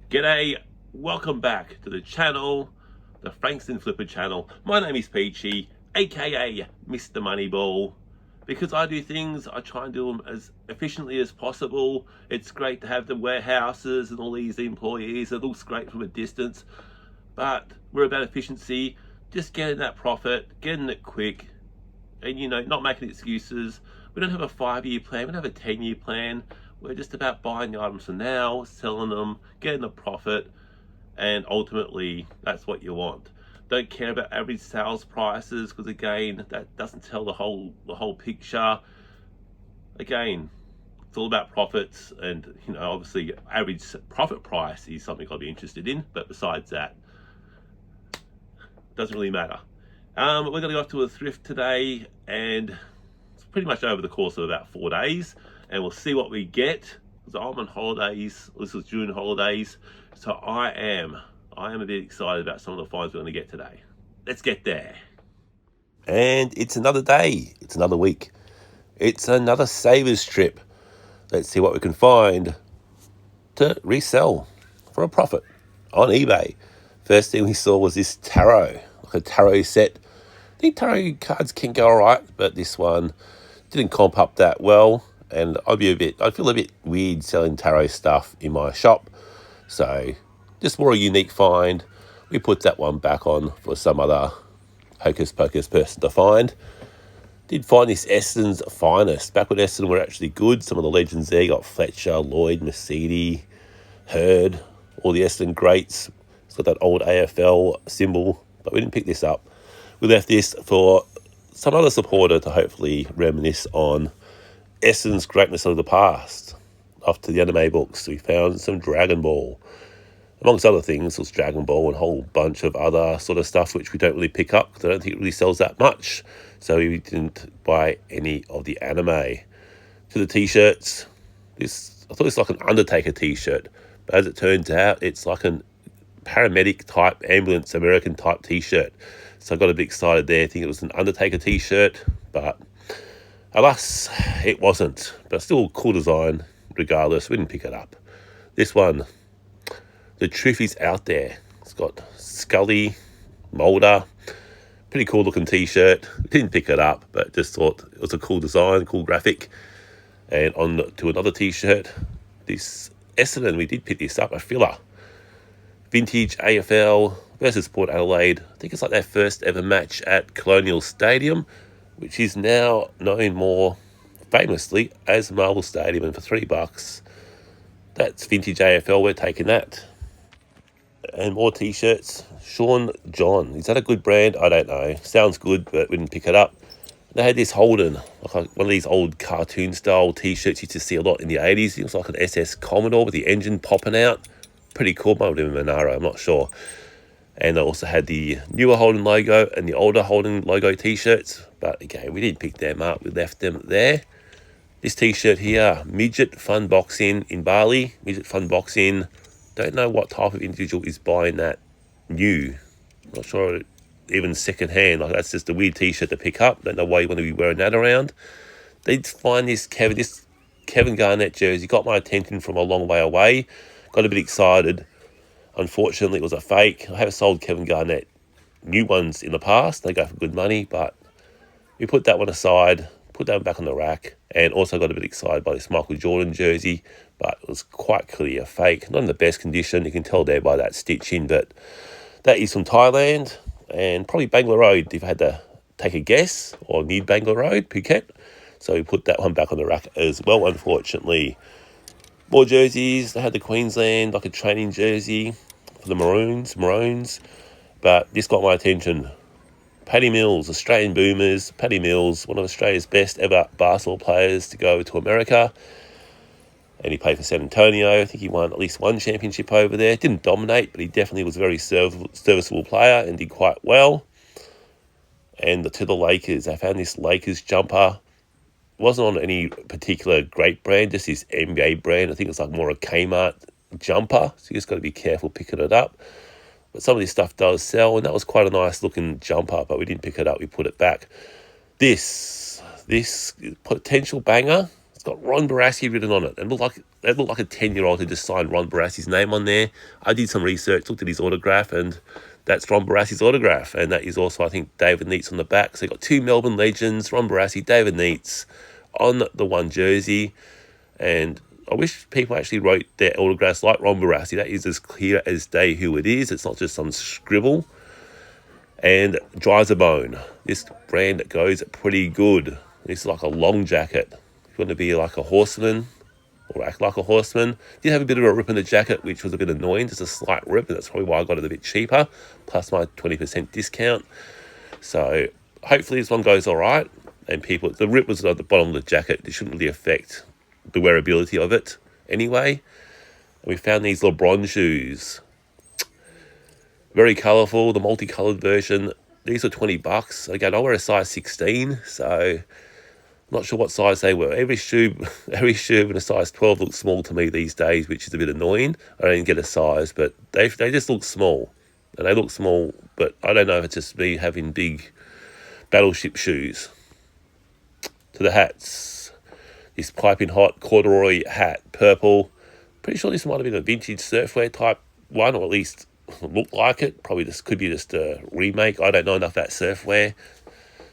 G'day, welcome back to the channel, the Frankston Flipper channel. My name is Peachy, aka Mr. Moneyball. Because I do things, I try and do them as efficiently as possible. It's great to have the warehouses and all these employees. It looks great from a distance, but we're about efficiency, just getting that profit, getting it quick, and not making excuses. We don't have a 5-year plan, we don't have a 10-year plan. We're just about buying the items for now, selling them, getting a profit, and ultimately that's what you want. Don't care about average sales prices, because again, that doesn't tell the whole picture. Again, it's all about profits, and obviously average profit price is something I'll be interested in, but besides that, it doesn't really matter. We're going to go off to a thrift today, and it's pretty much over the course of about 4 days, and we'll see what we get. So I'm on holidays. This is June holidays, so I am a bit excited about some of the finds we're going to get today. Let's get there. And it's another day. It's another week. It's another savers trip. Let's see what we can find to resell for a profit on eBay. First thing we saw was this tarot, like a tarot set. I think tarot cards can go all right, but this one didn't comp up that well, and I'd feel a bit weird selling tarot stuff in my shop. So just more a unique find. We put that one back on for some other hocus pocus person to find. Did find this Essendon's finest. Back when Essendon were actually good, some of the legends there, got Fletcher, Lloyd, Mercedes, Hurd, all the Essendon greats. It's got that old AFL symbol, but we didn't pick this up. We left this for some other supporter to hopefully reminisce on Essendon's greatness of the past. Off to the anime books, we found some Dragon Ball. Amongst other things, was Dragon Ball and a whole bunch of other sort of stuff which we don't really pick up because I don't think it really sells that much. So we didn't buy any of the anime. To the t-shirts, I thought it was like an Undertaker t-shirt, but as it turns out, it's like an paramedic type, ambulance American type t-shirt. So I got a bit excited there, thinking it was an Undertaker t-shirt, but alas, it wasn't. But still cool design regardless. We didn't pick it up. This one, the truth is out there. It's got Scully, Mulder, pretty cool looking t-shirt. Didn't pick it up, but just thought it was a cool design, cool graphic. And on to another t-shirt, this Essendon, we did pick this up, a filler. Vintage AFL versus Port Adelaide. I think it's like their first ever match at Colonial Stadium, which is now known more famously as Marvel Stadium, and for $3, that's vintage AFL. We're taking that. And more t-shirts. Sean John, is that a good brand? I don't know. Sounds good, but we didn't pick it up. They had this Holden, like one of these old cartoon style t-shirts you used to see a lot in the 80s. It was like an SS Commodore with the engine popping out. Pretty cool. Might have been Monaro, I'm not sure. And I also had the newer Holden logo and the older Holden logo t-shirts. But again, we didn't pick them up. We left them there. This t-shirt here, Midget Fun Boxing in Bali. Midget Fun Boxing. Don't know what type of individual is buying that new. Not sure even second hand. Like, that's just a weird t-shirt to pick up. Don't know why you want to be wearing that around. They find this Kevin Garnett jersey. Got my attention from a long way away. Got a bit excited. Unfortunately, it was a fake. I have sold Kevin Garnett new ones in the past. They go for good money, but we put that one aside, put that one back on the rack, and also got a bit excited by this Michael Jordan jersey, but it was quite clearly a fake. Not in the best condition. You can tell there by that stitching, but that is from Thailand, and probably Bangla Road, if I had to take a guess, or near Bangla Road, Phuket. So we put that one back on the rack as well, unfortunately. More jerseys. They had the Queensland, like a training jersey for the Maroons, but this got my attention. Paddy Mills, Australian Boomers. Paddy Mills, one of Australia's best ever basketball players to go to America. And he played for San Antonio. I think he won at least one championship over there. Didn't dominate, but he definitely was a very serviceable player and did quite well. And to the Lakers, I found this Lakers jumper. It wasn't on any particular great brand, just this NBA brand. I think it's like more a Kmart jumper, so you just got to be careful picking it up. But some of this stuff does sell, and that was quite a nice looking jumper, but we didn't pick it up. We put it back. This potential banger. It's got Ron Barassi written on it. It looked like a 10-year-old who just signed Ron Barassi's name on there. I did some research, looked at his autograph, and that's Ron Barassi's autograph. And that is also, I think, David Neitz on the back. So you got two Melbourne legends, Ron Barassi, David Neitz, on the one jersey. And I wish people actually wrote their autographs like Ron Barassi. That is as clear as day who it is. It's not just some scribble. And Dries a Bone. This brand goes pretty good. It's like a long jacket. If you want to be like a horseman or act like a horseman. Did have a bit of a rip in the jacket, which was a bit annoying. Just a slight rip, and that's probably why I got it a bit cheaper, plus my 20% discount. So hopefully this one goes all right. And the rip was at the bottom of the jacket. It shouldn't really affect the wearability of it anyway. And we found these LeBron shoes. Very colourful, the multicolored version. These were $20. Again, I wear a size 16, so not sure what size they were. Every shoe in a size 12 looks small to me these days, which is a bit annoying. I don't get a size, but they just look small. And they look small, but I don't know if it's just me having big battleship shoes. To the hats. This piping hot corduroy hat, purple. Pretty sure this might have been a vintage surfwear type one, or at least looked like it. Probably this could be just a remake. I don't know enough about surfwear,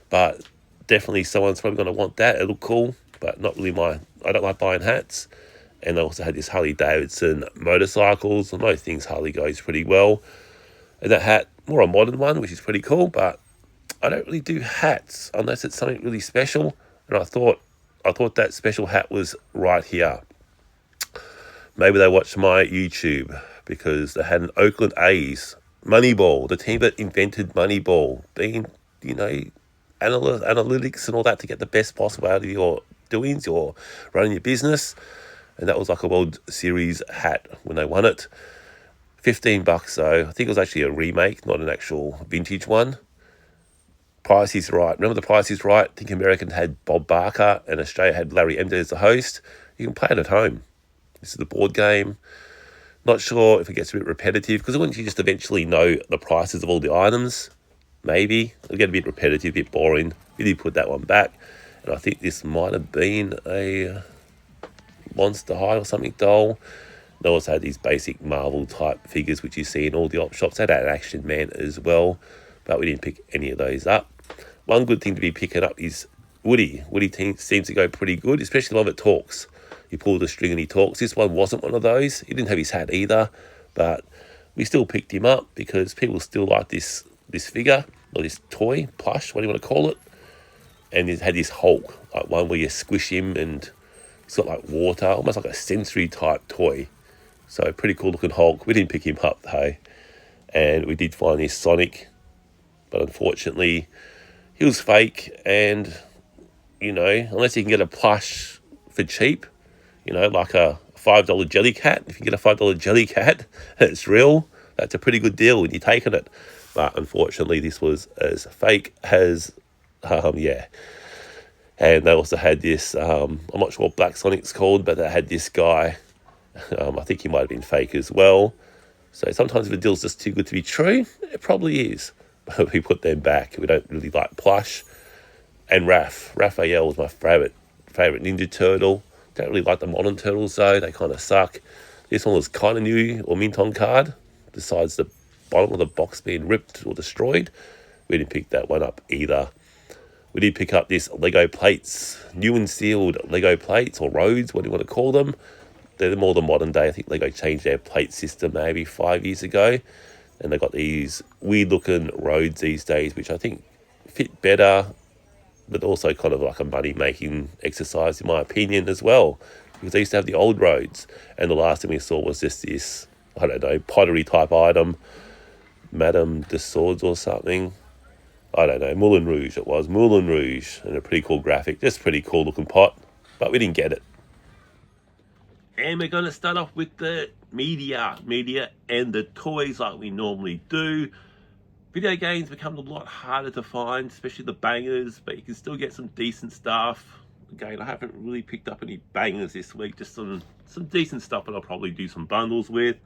but definitely someone's probably going to want that. It looked cool, but not really I don't like buying hats. And I also had this Harley Davidson motorcycles. On most things, Harley goes pretty well. And that hat, more a modern one, which is pretty cool, but I don't really do hats unless it's something really special. And I thought that special hat was right here. Maybe they watched my YouTube because they had an Oakland A's, Moneyball, the team that invented Moneyball, being, analytics and all that to get the best possible out of your doings, your running your business. And that was like a World Series hat when they won it. $15 though. I think it was actually a remake, not an actual vintage one. Price is Right. Remember The Price is Right? I think American had Bob Barker and Australia had Larry Emder as the host. You can play it at home. This is the board game. Not sure if it gets a bit repetitive, because wouldn't you just eventually know the prices of all the items? Maybe. It'll get a bit repetitive, a bit boring. We did put that one back. And I think this might have been a Monster High or something doll. They also had these basic Marvel type figures, which you see in all the op shops. They had an Action Man as well, but we didn't pick any of those up. One good thing to be picking up is Woody. Woody seems to go pretty good, especially the one that talks. He pulls the string and he talks. This one wasn't one of those. He didn't have his hat either, but we still picked him up because people still like this figure, or this toy, plush, what do you want to call it? And it had this Hulk, like one where you squish him and it's got like water, almost like a sensory type toy. So pretty cool looking Hulk. We didn't pick him up though. And we did find this Sonic, but unfortunately he was fake. And, unless you can get a plush for cheap, like a $5 jelly cat. If you get a $5 jelly cat, it's real. That's a pretty good deal when you're taking it. But unfortunately, this was as fake as, And they also had this, I'm not sure what Black Sonic's called, but they had this guy. I think he might have been fake as well. So sometimes if a deal's just too good to be true, it probably is. But we put them back. We don't really like plush. And Raphael was my favorite Ninja Turtle. Don't really like the modern turtles though. They kind of suck. This one was kind of new or mint on card, besides the bottom of the box being ripped or destroyed. We didn't pick that one up either. We did pick up this Lego plates, new and sealed Lego plates, or roads, what do you want to call them? They're more the modern day. I think Lego changed their plate system maybe 5 years ago. And they got these weird looking roads these days, which I think fit better, but also kind of like a money making exercise in my opinion as well. Because they used to have the old roads. And the last thing we saw was just this, I don't know, pottery type item. Madame de Swords or something. I don't know, Moulin Rouge it was. Moulin Rouge. And a pretty cool graphic. Just pretty cool looking pot. But we didn't get it. And we're going to start off with the media and the toys like we normally do. Video games become a lot harder to find, especially the bangers, but you can still get some decent stuff. Again, I haven't really picked up any bangers this week, just some decent stuff that I'll probably do some bundles with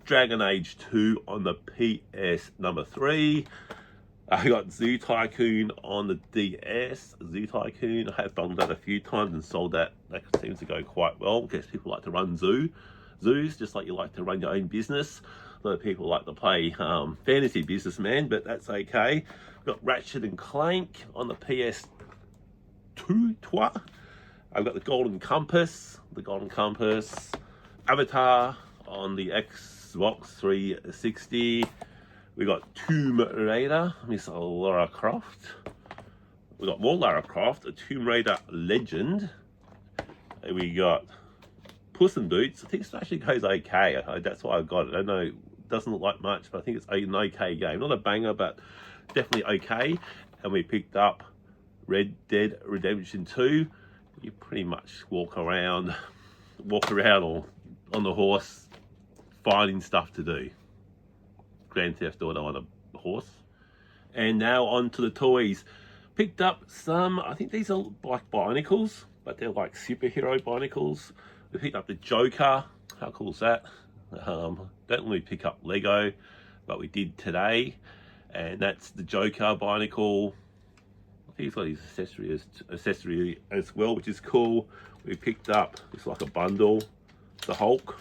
Dragon Age 2 on the PS number 3. I got Zoo Tycoon on the DS. Zoo Tycoon, I have bundled that a few times and sold that. That seems to go quite well because people like to run zoos, just like you like to run your own business. A lot of people like to play fantasy businessman, but that's okay. We've got Ratchet and Clank on the PS2. I've got the Golden Compass, Avatar on the Xbox 360. We got Tomb Raider, Miss Lara Croft. We got more Lara Croft, a Tomb Raider Legend. And we got Puss in Boots. I think it actually goes okay. That's why I got it. I know it doesn't look like much, but I think it's an okay game. Not a banger, but definitely okay. And we picked up Red Dead Redemption 2. You pretty much walk around or on the horse, finding stuff to do. Grand Theft Auto on a horse. And now on to the toys. Picked up some, I think these are like Bionicles, but they're like superhero Bionicles. We picked up the Joker. How cool is that? Don't really pick up Lego, but we did today. And that's the Joker Bionicle. I think he's got his accessory as well, which is cool. We picked up, it's like a bundle, the Hulk.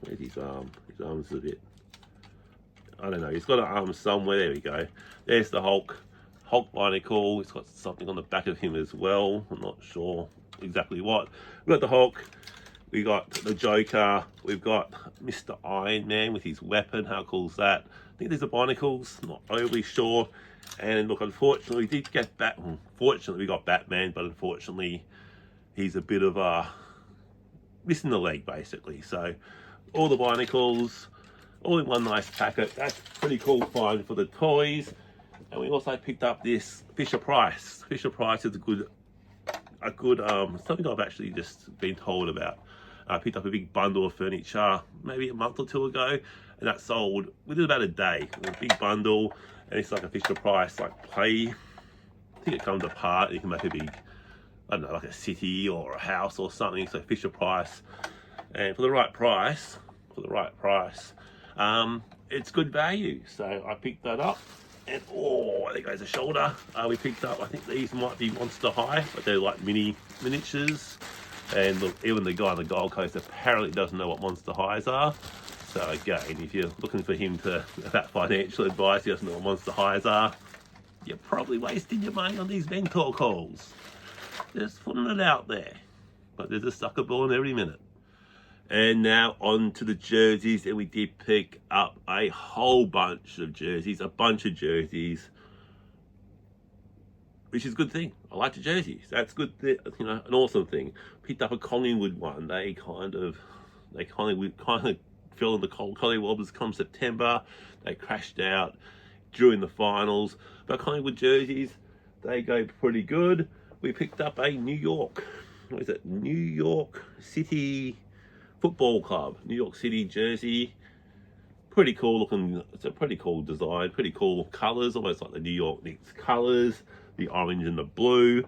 Where's his arm? His arm's a bit, I don't know, he's got an arm somewhere. There we go. There's the Hulk Bionicle. It's got something on the back of him as well. I'm not sure exactly what. We've got the Hulk. We got the Joker. We've got Mr. Iron Man with his weapon. How cool is that? I think these are Bionicles. Not overly sure. And look, unfortunately, we did get fortunately, we got Batman, but unfortunately, he's a bit of a missing the leg, basically. So, all the Bionicles, all in one nice packet. That's pretty cool find for the toys. And we also picked up this Fisher Price. Fisher Price is a good something I've actually just been told about. I picked up a big bundle of furniture maybe a month or two ago, and that sold within about a day. It was a big bundle, and it's like a Fisher Price like play. I think it comes apart. You can make a big, I don't know, like a city or a house or something. So Fisher Price, and for the right price, it's good value. So I picked that up. And oh, there goes a shoulder. We picked up, I think these might be Monster High, but they're like miniatures. And look, even the guy on the Gold Coast apparently doesn't know what Monster Highs are. So again, if you're looking for him to about financial advice, he doesn't know what Monster Highs are, you're probably wasting your money on these mentor calls. Just putting it out there. But there's a sucker born every minute. And now on to the jerseys, and we did pick up a whole bunch of jerseys, which is a good thing. I like the jerseys. That's good, an awesome thing. Picked up a Collingwood one. They kind of fell in the Collingwood come September. They crashed out during the finals. But Collingwood jerseys, they go pretty good. We picked up a New York City Football Club, New York City jersey. Pretty cool looking. It's a pretty cool design, pretty cool colors, almost like the New York Knicks colors, the orange and the blue.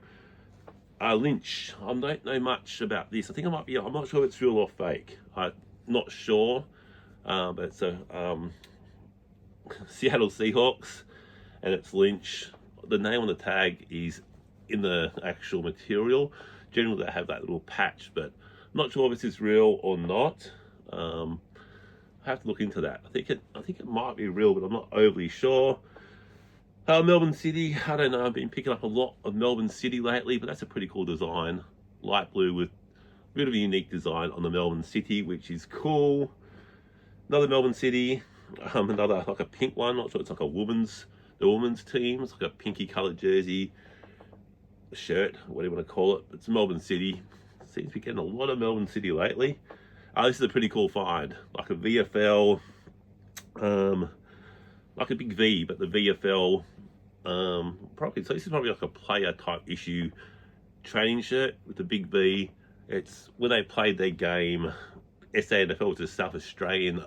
Lynch, I don't know much about this. I think I'm not sure if it's real or fake. I'm not sure, but it's a Seattle Seahawks, and it's Lynch. The name on the tag is in the actual material. Generally they have that little patch, but I'm not sure if this is real or not. I have to look into that. I think it might be real, but I'm not overly sure. Melbourne City, I don't know. I've been picking up a lot of Melbourne City lately, but that's a pretty cool design. Light blue with a bit of a unique design on the Melbourne City, which is cool. Another Melbourne City, another like a pink one. Not sure it's like the women's team. It's like a pinky coloured jersey, shirt, whatever you want to call it. It's Melbourne City. Seems to be getting a lot of Melbourne City lately. This is a pretty cool find, like a VFL, like a big V, but the VFL, probably, so this is probably like a player type issue training shirt with the big V. It's when they played their game, SANFL, which is South Australian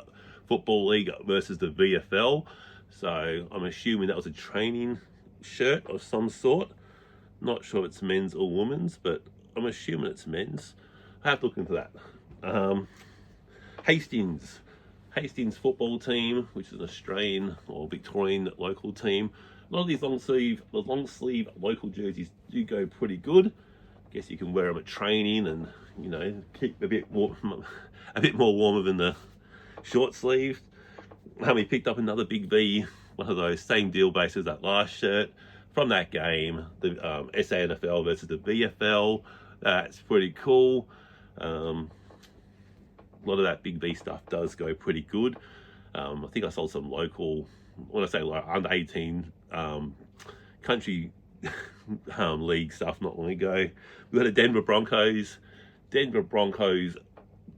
Football League versus the VFL. So I'm assuming that was a training shirt of some sort. Not sure if it's men's or women's, but I'm assuming it's men's. I have to look into that. Hastings Hastings football team, which is an Australian or Victorian local team. A lot of these long sleeve local jerseys do go pretty good. Guess you can wear them at training and, you know, keep a bit more warmer than the short sleeved. We picked up another Big V, one of those same deal bases, that last shirt from that game, the SANFL versus the VFL. That's pretty cool. A lot of that Big V stuff does go pretty good. I think I sold some local, when I say like under 18 country league stuff not long ago. We got a Denver Broncos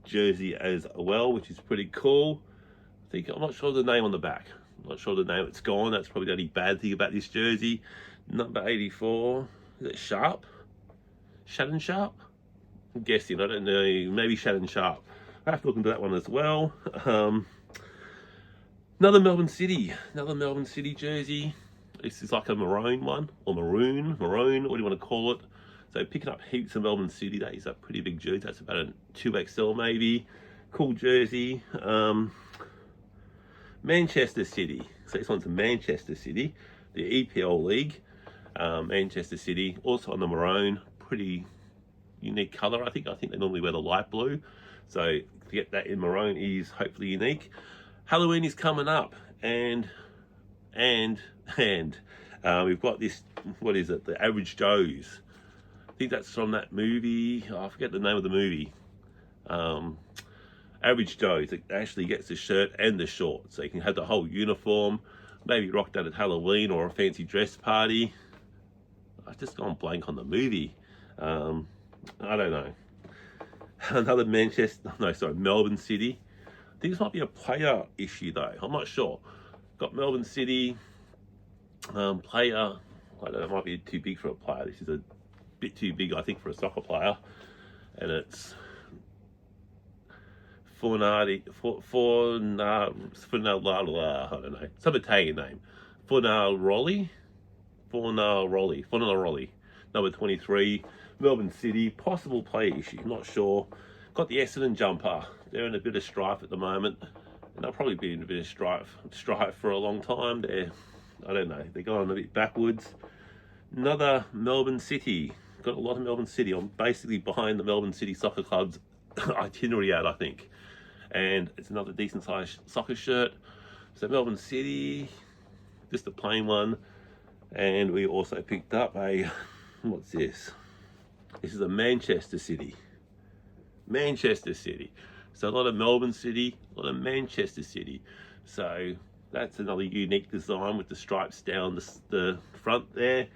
jersey as well, which is pretty cool. I'm not sure the name on the back. I'm not sure the name. It's gone. That's probably the only bad thing about this jersey. Number 84. Is it Sharp? Shannon Sharp? I'm guessing. I don't know. Maybe Shannon Sharp. I have to look into that one as well. Another Melbourne City jersey. This is like a maroon one, or maroon, what do you want to call it? So picking up heaps of Melbourne City. That is a pretty big jersey. That's about a 2XL maybe. Cool jersey. Manchester City. So this one's Manchester City, the EPL League. Manchester City, also on the maroon. Pretty unique color. I think they normally wear the light blue. So to get that in maroon is hopefully unique. Halloween is coming up, and we've got this, what is it, the Average Joes. I think that's from that movie. I forget the name of the movie. Average Joes. It actually gets the shirt and the shorts, so you can have the whole uniform. Maybe rock that at Halloween or a fancy dress party. I've just gone blank on the movie. I don't know. Another Melbourne City. I think this might be a player issue though. I'm not sure. Got Melbourne City player. I don't know. It might be too big for a player. This is a bit too big, I think, for a soccer player. And it's I don't know. Some Italian name. Fornaroli. Number 23. Melbourne City. Possible player issue. Not sure. Got the Essendon jumper. They're in a bit of strife at the moment, and they'll probably be in a bit of strife for a long time. I don't know. They're going a bit backwards. Another Melbourne City. Got a lot of Melbourne City. I'm basically behind the Melbourne City Soccer Club's itinerary ad, I think. And it's another decent sized soccer shirt. So Melbourne City, just a plain one. And we also picked up what's this? This is a Manchester City. So a lot of Melbourne City, a lot of Manchester City. So that's another unique design with the stripes down the front there.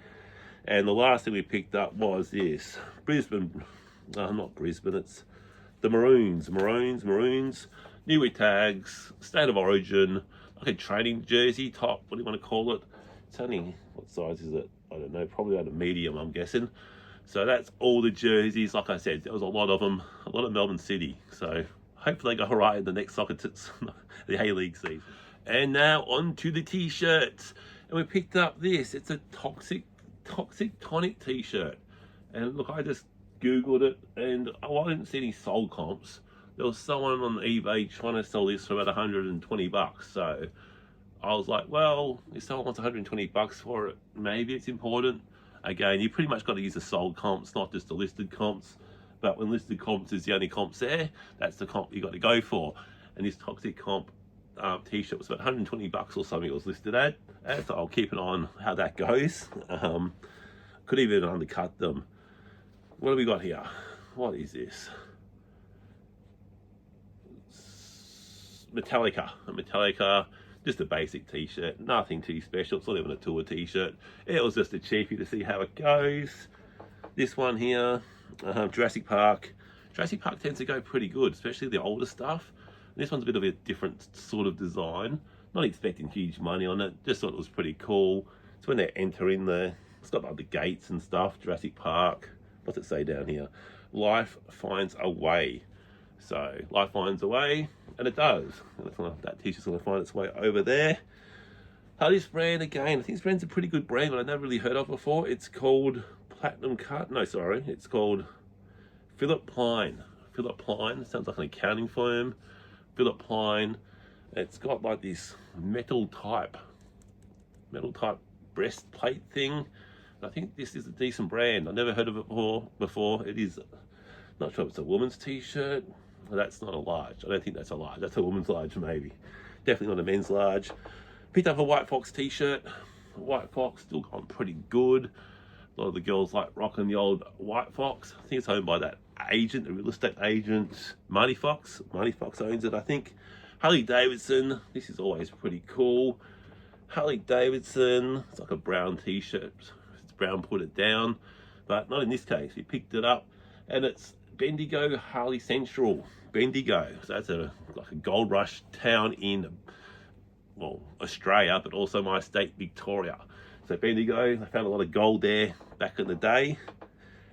And the last thing we picked up was this not Brisbane, it's the Maroons, new with tags, state of origin, like a training jersey top, what do you want to call it? It's only, what size is it? I don't know, probably about a medium, I'm guessing. So that's all the jerseys. Like I said, there was a lot of them, a lot of Melbourne City. So hopefully they go all right in the next the A-League season. And now on to the t-shirts. And we picked up this. It's a Toxic Tonic t-shirt. And look, I just Googled it, and I didn't see any sold comps. There was someone on eBay trying to sell this for about 120 bucks. So I was like, well, if someone wants 120 bucks for it, maybe it's important. Again, you pretty much got to use the sold comps, not just the listed comps. But when listed comps is the only comps there, that's the comp you got to go for. And this Toxic comp t-shirt was about 120 bucks or something it was listed at. So I'll keep an eye on how that goes. Could even undercut them. What do we got here? What is this? Metallica, just a basic t-shirt, nothing too special. It's not even a tour t-shirt. It was just a cheapie to see how it goes. This one here, Jurassic Park. Jurassic Park tends to go pretty good, especially the older stuff. This one's a bit of a different sort of design. Not expecting huge money on it, just thought it was pretty cool. It's when they're entering it's got like the gates and stuff, Jurassic Park. What's it say down here? Life finds a way. So life finds a way, and it does. And that t-shirt's gonna find its way over there. This brand again, I think this brand's a pretty good brand, but I've never really heard of before. It's called it's called Philip Pline. Sounds like an accounting firm. Philip Pline. It's got like this metal type breastplate thing. I think this is a decent brand. I've never heard of it before. It is, not sure if it's a woman's t-shirt. That's not a large. I don't think that's a large. That's a woman's large maybe. Definitely not a men's large. Picked up a White Fox t-shirt. White Fox still gone pretty good. A lot of the girls like rocking the old White Fox. I think it's owned by that agent, the real estate agent, Marty Fox. Marty Fox owns it, I think. Harley Davidson. This is always pretty cool. Harley Davidson. It's like a brown t-shirt. If it's brown, put it down. But not in this case. We picked it up and it's Bendigo Harley Central. Bendigo. So that's like a gold rush town in, well, Australia, but also my state, Victoria. So Bendigo, I found a lot of gold there back in the day.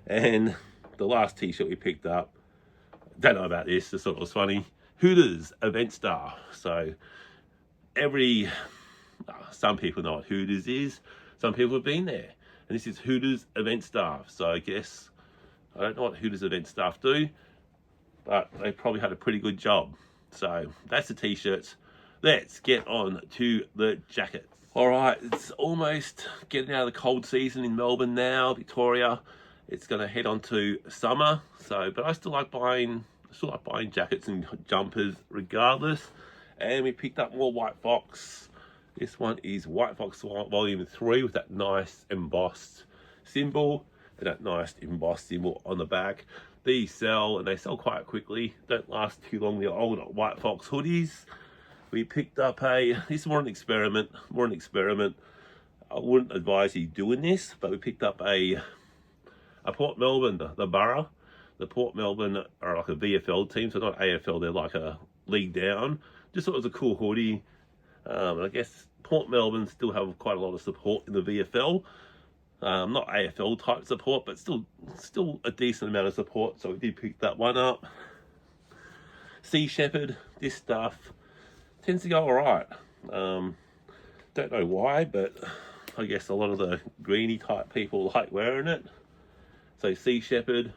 And the last t-shirt we picked up, don't know about this, just thought it was funny. Hooters event star. So some people know what Hooters is. Some people have been there. And this is Hooters event staff. So I guess, I don't know what Hooters event staff do, but they probably had a pretty good job. So that's the t-shirts. Let's get on to the jackets. All right, it's almost getting out of the cold season in Melbourne now, Victoria. It's going to head on to summer. So, but I still like buying jackets and jumpers regardless. And we picked up more White Fox. This one is White Fox Volume 3 with that nice embossed symbol and that nice embossed symbol on the back. These sell and they sell quite quickly. Don't last too long. The old White Fox hoodies. We picked up this is more an experiment. I wouldn't advise you doing this, but we picked up a Port Melbourne, the Borough. The Port Melbourne are like a VFL team, so not AFL, they're like a league down. Just thought it was a cool hoodie. And I guess Port Melbourne still have quite a lot of support in the VFL. Not AFL type support, but still a decent amount of support. So we did pick that one up. Sea Shepherd, this stuff tends to go all right. Don't know why, but I guess a lot of the greeny type people like wearing it. So Sea Shepherd.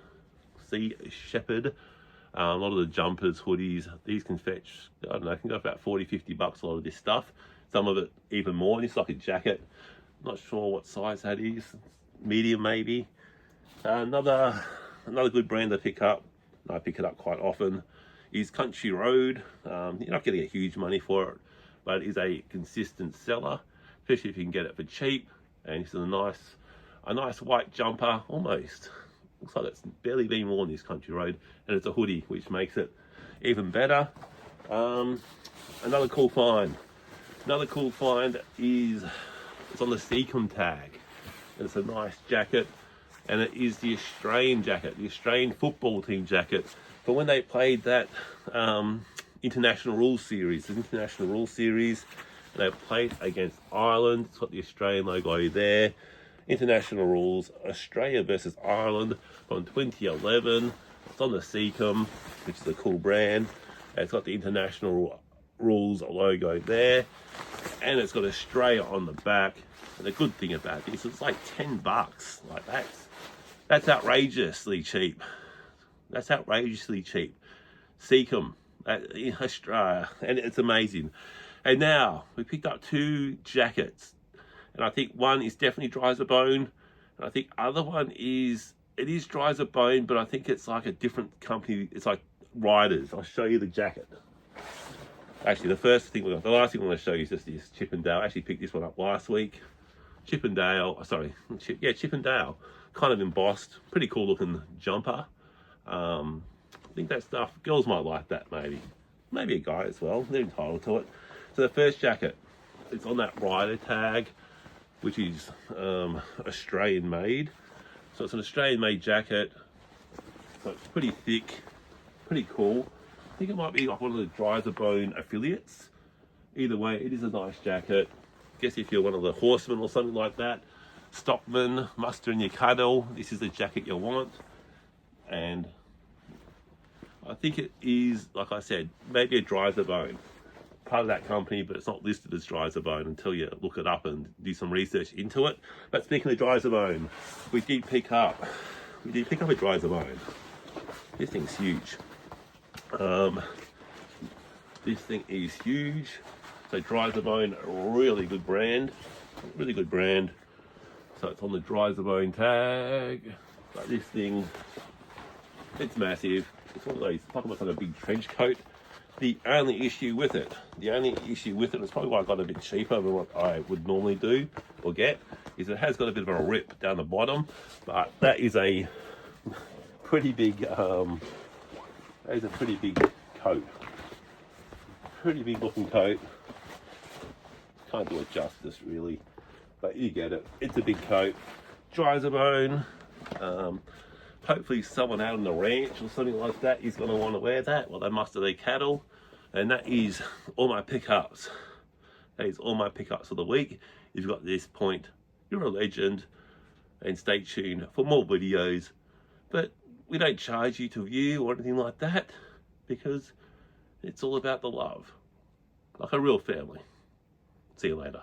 A lot of the jumpers, hoodies, these can fetch, I don't know, can go for about 40-50 bucks, a lot of this stuff. Some of it even more. It's like a jacket. Not sure what size that is. Medium maybe. Another good brand to pick up, I pick it up quite often, is Country Road. You're not getting a huge money for it, but it is a consistent seller, especially if you can get it for cheap. And it's a nice white jumper, almost. Looks like it's barely been worn, this Country Road, and it's a hoodie, which makes it even better. Another cool find is it's on the Seacom tag. And it's a nice jacket, and it is the Australian jacket, the Australian football team jacket. But when they played that International Rules Series, and they played against Ireland. It's got the Australian logo there. International Rules, Australia versus Ireland from 2011. It's on the Seacom, which is a cool brand. And it's got the International Rules logo there, and it's got Australia on the back. And the good thing about this, it's like 10 bucks. Like that's outrageously cheap. Seacom, Australia, and it's amazing. And now we picked up 2 jackets. And I think one is definitely dry as a bone. And I think other one is dry as a bone, but I think it's like a different company. It's like Riders. I'll show you the jacket. Actually, the last thing I'm going to show you is just this Chippendale. I actually picked this one up last week. Chippendale, kind of embossed. Pretty cool looking jumper. I think that stuff, girls might like that maybe. Maybe a guy as well. They're entitled to it. So the first jacket, it's on that Rider tag, which is Australian made. So it's an Australian made jacket. So it's pretty thick, pretty cool. I think it might be like one of the Dry as a Bone affiliates. Either way, it is a nice jacket. I guess if you're one of the horsemen or something like that, stockman, muster in your cattle, this is the jacket you'll want. And I think it is, like I said, maybe a Dry as a Bone. Part of that company, but it's not listed as Dry as a Bone until you look it up and do some research into it. But speaking of Dry as a Bone, we did pick up a Dry as a Bone. This thing's huge. This thing is huge. So Dry the Bone, really good brand. Really good brand. So it's on the Dry the Bone tag. But this thing, it's massive. It's one of those, it's like a big trench coat. The only issue with it, it's probably why I got a bit cheaper than what I would normally do or get, is it has got a bit of a rip down the bottom. But that is a pretty big, that is a pretty big coat. Pretty big looking coat. Can't do it justice really, but you get it. It's a big coat. Dry the Bone. Hopefully someone out on the ranch or something like that is going to want to wear that. Well, they must have their cattle. And that is all my pickups. That is all my pickups for the week. If you've got to this point, you're a legend. And stay tuned for more videos. But we don't charge you to view or anything like that, because it's all about the love. Like a real family. See you later.